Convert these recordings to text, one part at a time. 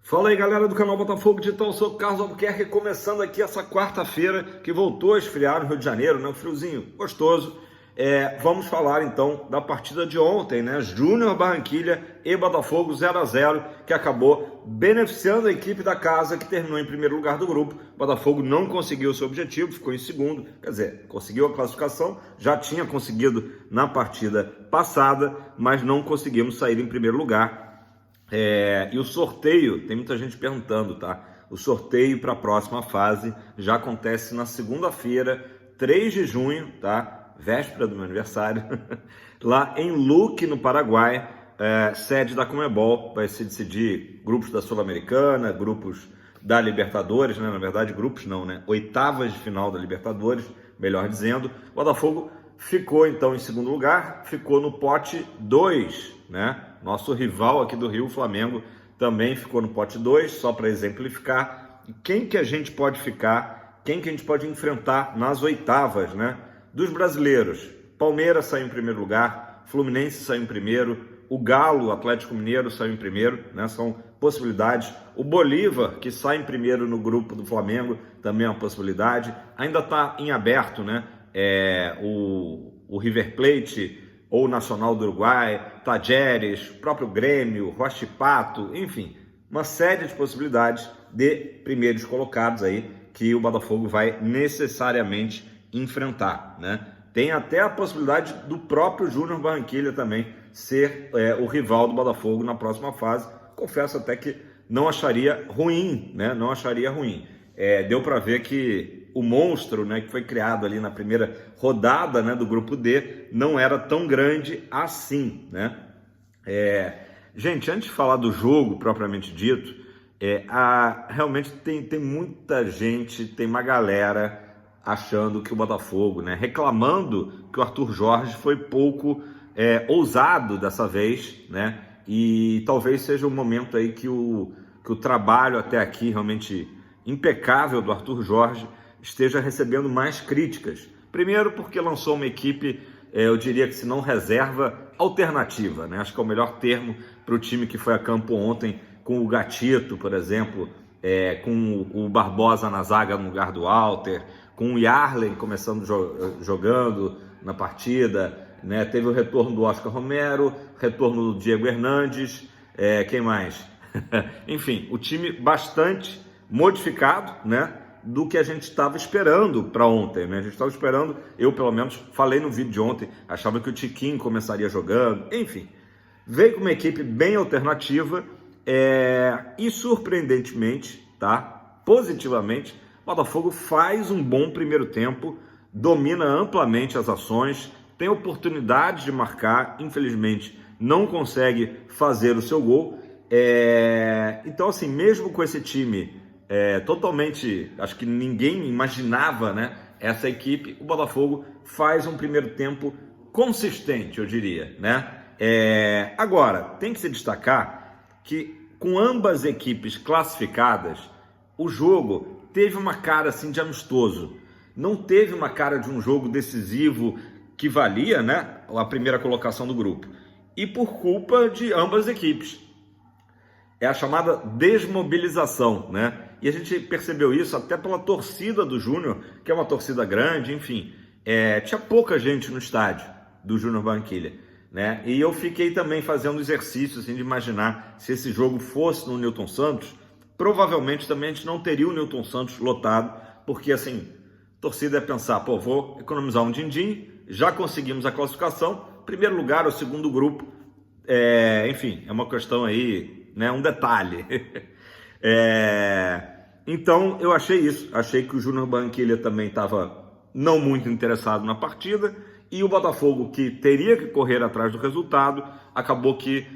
Fala aí, galera do canal Botafogo Digital, eu sou o Carlos Albuquerque, começando aqui essa quarta-feira que voltou a esfriar no Rio de Janeiro, né? Um friozinho gostoso. Vamos falar então da partida de ontem, né? Júnior Barranquilla e Botafogo 0-0, que acabou beneficiando a equipe da casa, que terminou em primeiro lugar do grupo. Botafogo não conseguiu o seu objetivo, ficou em segundo, quer dizer, conseguiu a classificação, já tinha conseguido na partida passada, mas não conseguimos sair em primeiro lugar. E o sorteio, tem muita gente perguntando, tá? O sorteio para a próxima fase já acontece na segunda-feira, 3 de junho, tá? Véspera do meu aniversário, lá em Luque, no Paraguai, sede da Conmebol. Vai se decidir grupos da Sul-Americana, grupos da Libertadores, né? Na verdade, grupos não, né? Oitavas de final da Libertadores, melhor dizendo. O Botafogo ficou então em segundo lugar, ficou no pote 2, né? Nosso rival aqui do Rio, o Flamengo, também ficou no pote 2, só para exemplificar. Quem que a gente pode ficar, quem que a gente pode enfrentar nas oitavas, né? Dos brasileiros, Palmeiras saiu em primeiro lugar, Fluminense saiu em primeiro, o Galo, Atlético Mineiro, saiu em primeiro, né? São possibilidades. O Bolívar, que sai em primeiro no grupo do Flamengo, também é uma possibilidade. Ainda está em aberto, né? O River Plate ou o Nacional do Uruguai, Tajeres, o próprio Grêmio, Huachipato, enfim, uma série de possibilidades de primeiros colocados aí que o Botafogo vai necessariamente enfrentar, né? Tem até a possibilidade do próprio Júnior Barranquilla também ser o rival do Botafogo na próxima fase. Confesso até que não acharia ruim, né? Não acharia ruim. Deu para ver que o monstro, né, que foi criado ali na primeira rodada, né, do grupo D, não era tão grande assim, né? Gente, antes de falar do jogo propriamente dito, realmente tem muita gente, tem uma galera achando que o Botafogo, né, reclamando que o Arthur Jorge foi pouco ousado dessa vez, né? E talvez seja o momento aí que o trabalho até aqui realmente impecável do Arthur Jorge esteja recebendo mais críticas. Primeiro porque lançou uma equipe, eu diria que se não reserva, alternativa, né? Acho que é o melhor termo para o time que foi a campo ontem, com o Gatito, por exemplo, com o Barbosa na zaga no lugar do Walter, com o Yarley começando jogando na partida, né? Teve o retorno do Oscar Romero, retorno do Diego Hernandes, quem mais? Enfim, o time bastante modificado, né, do que a gente estava esperando para ontem, né? A gente estava esperando, eu pelo menos falei no vídeo de ontem, achava que o Tiquinho começaria jogando, enfim, veio com uma equipe bem alternativa e surpreendentemente, tá, positivamente, o Botafogo faz um bom primeiro tempo, domina amplamente as ações, tem oportunidade de marcar, infelizmente não consegue fazer o seu gol. Então assim, mesmo com esse time totalmente, acho que ninguém imaginava, né, essa equipe, o Botafogo faz um primeiro tempo consistente, eu diria, né? Agora, tem que se destacar que com ambas equipes classificadas, o jogo teve uma cara assim de amistoso, não teve uma cara de um jogo decisivo que valia, né, a primeira colocação do grupo, e por culpa de ambas equipes. É a chamada desmobilização, né? E a gente percebeu isso até pela torcida do Júnior, que é uma torcida grande, enfim. Tinha pouca gente no estádio do Júnior Barranquilla, né? E eu fiquei também fazendo exercício assim, de imaginar se esse jogo fosse no Newton Santos, provavelmente também a gente não teria o Newton Santos lotado, porque assim, a torcida é pensar, pô, vou economizar um din-din, já conseguimos a classificação, primeiro lugar, o segundo grupo, enfim, é uma questão aí, né, um detalhe. Então eu achei isso, achei que o Júnior Barranquilla também estava não muito interessado na partida, e o Botafogo, que teria que correr atrás do resultado, acabou que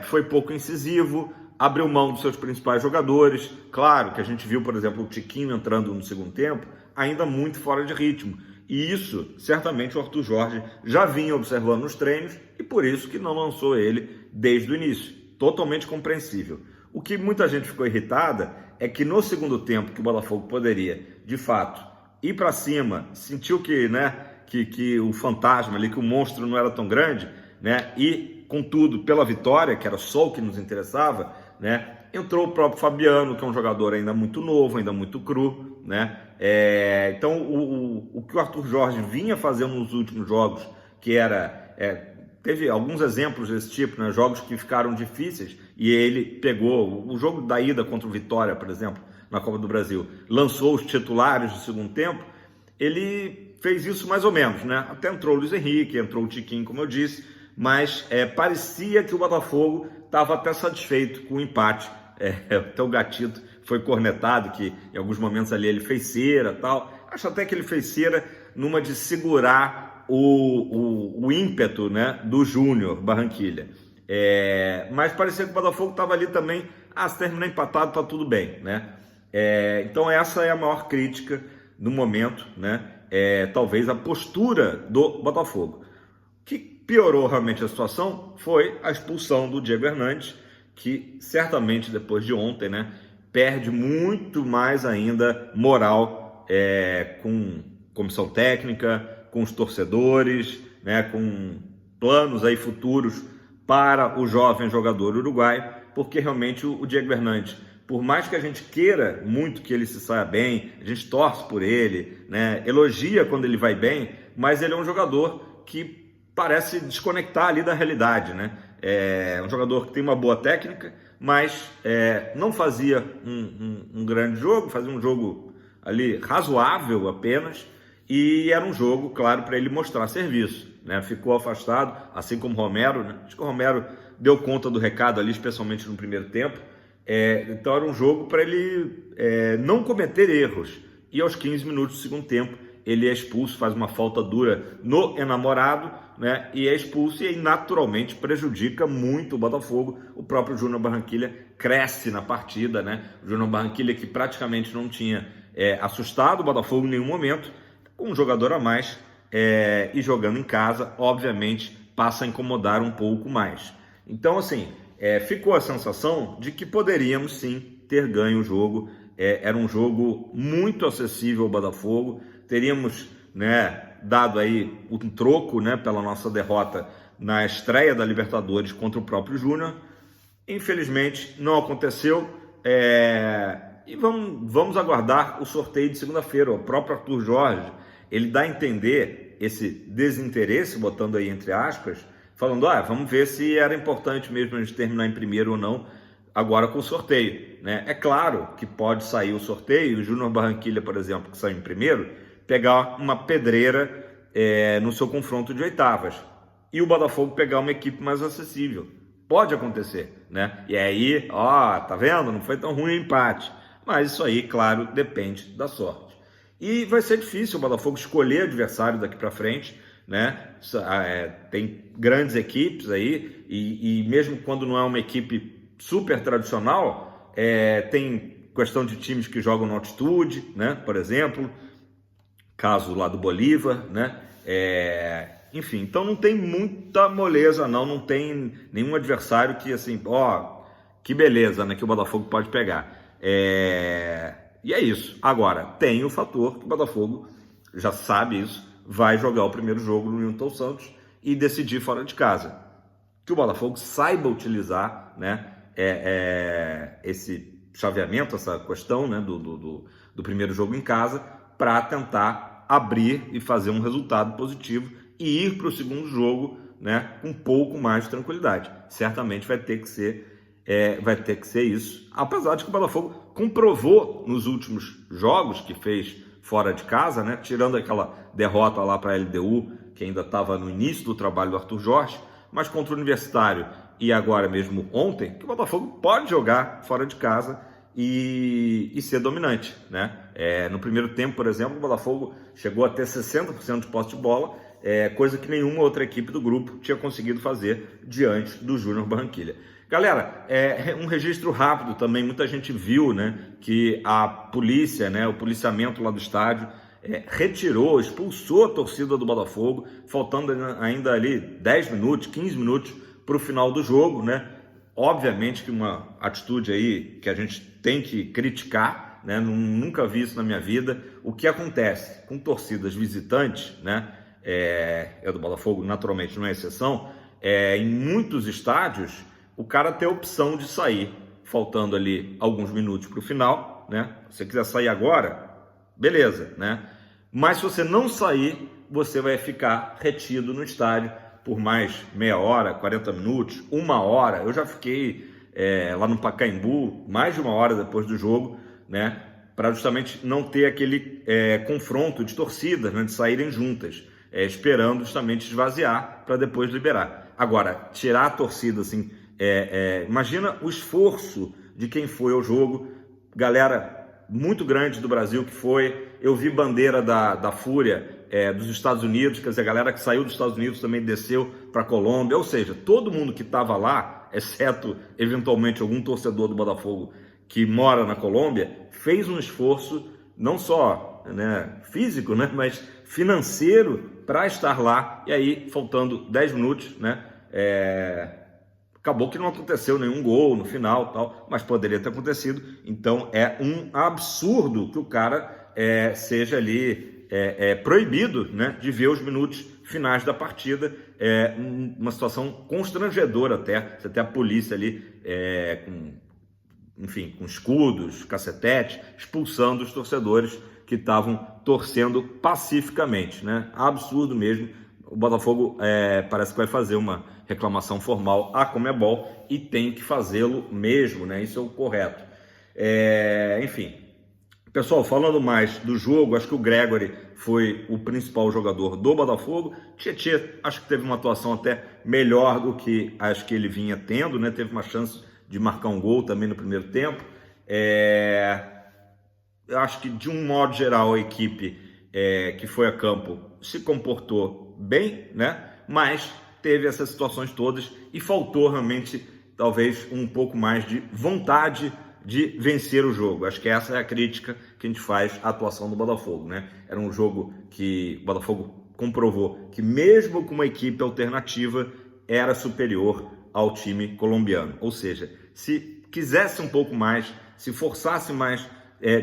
foi pouco incisivo, abriu mão dos seus principais jogadores. Claro que a gente viu, por exemplo, o Tiquinho entrando no segundo tempo, ainda muito fora de ritmo, e isso certamente o Arthur Jorge já vinha observando nos treinos, e por isso que não lançou ele desde o início, totalmente compreensível. O que muita gente ficou irritada é que no segundo tempo, que o Botafogo poderia, de fato, ir para cima, sentiu que, né, que o fantasma ali, que o monstro não era tão grande, né, e contudo pela vitória, que era só o que nos interessava, né, Entrou o próprio Fabiano, que é um jogador ainda muito novo, ainda muito cru, né? Então, o que o Arthur Jorge vinha fazendo nos últimos jogos, que era... teve alguns exemplos desse tipo, né? Jogos que ficaram difíceis e ele pegou o jogo da ida contra o Vitória, por exemplo, na Copa do Brasil, lançou os titulares do segundo tempo. Ele fez isso mais ou menos, né? Até entrou o Luiz Henrique, entrou o Tiquinho, como eu disse, mas parecia que o Botafogo estava até satisfeito com o empate. Até o Gatito foi cornetado, que em alguns momentos ali ele fez cera e tal. Acho até que ele fez cera numa de segurar o ímpeto, né, do Júnior Barranquilla. Mas parecia que o Botafogo estava ali também, se terminar empatado, tá tudo bem, né? Então essa é a maior crítica no momento, né? Talvez a postura do Botafogo. O que piorou realmente a situação foi a expulsão do Diego Hernandes, que certamente depois de ontem, né, perde muito mais ainda moral com comissão técnica, com os torcedores, né, com planos aí futuros para o jovem jogador uruguaio, porque realmente o Diego Hernandes, por mais que a gente queira muito que ele se saia bem, a gente torce por ele, né, elogia quando ele vai bem, mas ele é um jogador que parece desconectar ali da realidade, né? É um jogador que tem uma boa técnica, mas não fazia um grande jogo, fazia um jogo ali razoável apenas, e era um jogo, claro, para ele mostrar serviço, né? Ficou afastado, assim como o Romero, né? Acho que o Romero deu conta do recado ali, especialmente no primeiro tempo. Então era um jogo para ele não cometer erros, e aos 15 minutos do segundo tempo ele é expulso, faz uma falta dura no enamorado, né? E é expulso, e aí naturalmente prejudica muito o Botafogo. O próprio Júnior Barranquilla cresce na partida, né? O Júnior Barranquilla, que praticamente não tinha assustado o Botafogo em nenhum momento, com um jogador a mais e jogando em casa, obviamente passa a incomodar um pouco mais. Então, assim, ficou a sensação de que poderíamos sim ter ganho o jogo. Era um jogo muito acessível ao Botafogo. Teríamos, né, dado aí um troco, né, pela nossa derrota na estreia da Libertadores contra o próprio Júnior. Infelizmente não aconteceu, e vamos aguardar o sorteio de segunda-feira. O próprio Arthur Jorge, ele dá a entender esse desinteresse, botando aí entre aspas, falando, vamos ver se era importante mesmo a gente terminar em primeiro ou não, agora com o sorteio, né? É claro que pode sair o sorteio, o Júnior Barranquilla, por exemplo, que saiu em primeiro, pegar uma pedreira no seu confronto de oitavas, e o Botafogo pegar uma equipe mais acessível. Pode acontecer, né? E aí, tá vendo? Não foi tão ruim o empate. Mas isso aí, claro, depende da sorte. E vai ser difícil o Botafogo escolher adversário daqui para frente, né? Tem grandes equipes aí, e mesmo quando não é uma equipe super tradicional, tem questão de times que jogam na altitude, né? Por exemplo, caso lá do Bolívar, né? Enfim, então não tem muita moleza, não tem nenhum adversário que, assim, que beleza, né, que o Botafogo pode pegar. E é isso. Agora, tem o fator que o Botafogo já sabe isso, vai jogar o primeiro jogo no Newton Santos e decidir fora de casa. Que o Botafogo saiba utilizar, né, esse chaveamento, essa questão, né, do primeiro jogo em casa, para tentar abrir e fazer um resultado positivo e ir para o segundo jogo, né, com um pouco mais de tranquilidade. Certamente vai ter que ser isso, apesar de que o Botafogo comprovou nos últimos jogos que fez fora de casa, né, tirando aquela derrota lá para a LDU, que ainda estava no início do trabalho do Arthur Jorge, mas contra o Universitário e agora mesmo ontem, que o Botafogo pode jogar fora de casa e ser dominante, né? No primeiro tempo, por exemplo, o Botafogo chegou a ter 60% de posse de bola, coisa que nenhuma outra equipe do grupo tinha conseguido fazer diante do Júnior Barranquilla. Galera, um registro rápido também, muita gente viu, né, que a polícia, né, o policiamento lá do estádio retirou, expulsou a torcida do Botafogo, faltando ainda ali 10 minutos, 15 minutos para o final do jogo, né? Obviamente que uma atitude aí que a gente tem que criticar, né? Nunca vi isso na minha vida. O que acontece com torcidas visitantes, né? Do Botafogo naturalmente não é exceção, em muitos estádios o cara tem a opção de sair faltando ali alguns minutos para o final, né? Se você quiser sair agora, beleza, né? Mas se você não sair, você vai ficar retido no estádio por mais meia hora, 40 minutos, 1 hora. Eu já fiquei lá no Pacaembu mais de 1 hora depois do jogo, né? Para justamente não ter aquele confronto de torcidas, né? De saírem juntas, esperando justamente esvaziar para depois liberar. Agora, tirar a torcida assim, imagina o esforço de quem foi ao jogo, galera muito grande do Brasil que foi. Eu vi bandeira da Fúria dos Estados Unidos, quer dizer, a galera que saiu dos Estados Unidos também desceu para a Colômbia, ou seja, todo mundo que estava lá, exceto eventualmente algum torcedor do Botafogo que mora na Colômbia, fez um esforço não só, né, físico, né, mas financeiro para estar lá. E aí, faltando 10 minutos, né, acabou que não aconteceu nenhum gol no final, tal, mas poderia ter acontecido. Então é um absurdo que o cara seja ali proibido, né, de ver os minutos finais da partida. Uma situação constrangedora até. Você tem a polícia ali com escudos, cacetete, expulsando os torcedores que estavam torcendo pacificamente, né? Absurdo mesmo. O Botafogo parece que vai fazer uma reclamação formal à Conmebol e tem que fazê-lo mesmo, né? Isso é o correto. Enfim, pessoal, falando mais do jogo, acho que o Gregore foi o principal jogador do Botafogo. Tietê, acho que teve uma atuação até melhor do que acho que ele vinha tendo, né? Teve uma chance de marcar um gol também no primeiro tempo. Eu acho que, de um modo geral, a equipe que foi a campo se comportou bem, né? Mas teve essas situações todas e faltou realmente, talvez, um pouco mais de vontade de vencer o jogo. Acho que essa é a crítica que a gente faz à atuação do Botafogo, né? Era um jogo que o Botafogo comprovou que, mesmo com uma equipe alternativa, era superior ao time colombiano. Ou seja, se quisesse um pouco mais, se forçasse mais,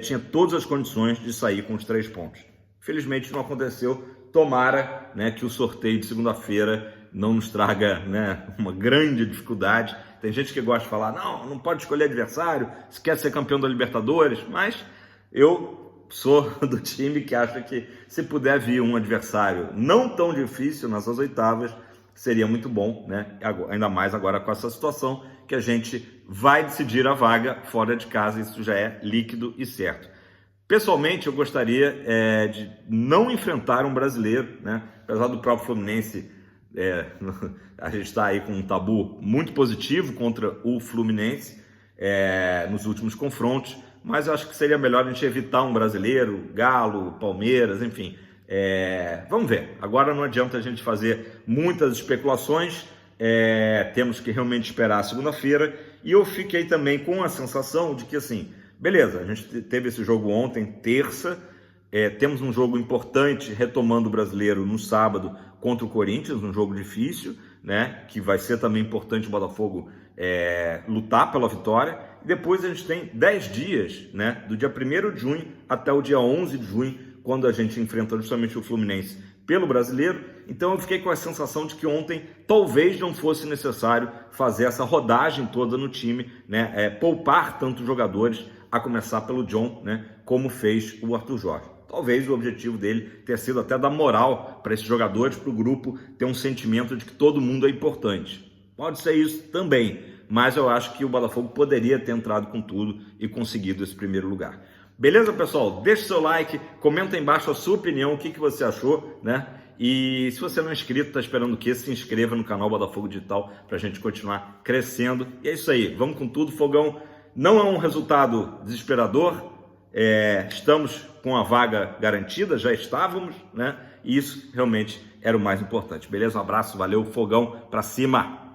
tinha todas as condições de sair com os 3 pontos. Infelizmente não aconteceu. Tomara, né, que o sorteio de segunda-feira não nos traga, né, uma grande dificuldade. Tem gente que gosta de falar, não pode escolher adversário, se quer ser campeão da Libertadores, mas eu sou do time que acha que, se puder vir um adversário não tão difícil nessas oitavas, seria muito bom, né? Ainda mais agora com essa situação que a gente vai decidir a vaga fora de casa. Isso já é líquido e certo. Pessoalmente, eu gostaria de não enfrentar um brasileiro, né? Apesar do próprio Fluminense, a gente está aí com um tabu muito positivo contra o Fluminense nos últimos confrontos, mas eu acho que seria melhor a gente evitar um brasileiro, Galo, Palmeiras, enfim. Vamos ver. Agora não adianta a gente fazer muitas especulações, temos que realmente esperar a segunda-feira. E eu fiquei também com a sensação de que, assim, beleza, a gente teve esse jogo ontem, terça, temos um jogo importante retomando o brasileiro no sábado contra o Corinthians, um jogo difícil, né, que vai ser também importante o Botafogo lutar pela vitória. E depois a gente tem 10 dias, né, do dia 1º de junho até o dia 11 de junho, quando a gente enfrenta justamente o Fluminense pelo brasileiro. Então eu fiquei com a sensação de que ontem talvez não fosse necessário fazer essa rodagem toda no time, né? Poupar tantos jogadores, a começar pelo John, né? Como fez o Arthur Jorge. Talvez o objetivo dele tenha sido até dar moral para esses jogadores, para o grupo ter um sentimento de que todo mundo é importante. Pode ser isso também, mas eu acho que o Botafogo poderia ter entrado com tudo e conseguido esse primeiro lugar. Beleza, pessoal? Deixe seu like, comenta aí embaixo a sua opinião, o que você achou, né? E se você não é inscrito, está esperando o quê? Se inscreva no canal Botafogo Digital para a gente continuar crescendo. E é isso aí, vamos com tudo, Fogão. Não é um resultado desesperador, estamos com a vaga garantida, já estávamos, né? E isso realmente era o mais importante. Beleza? Um abraço, valeu, Fogão, para cima!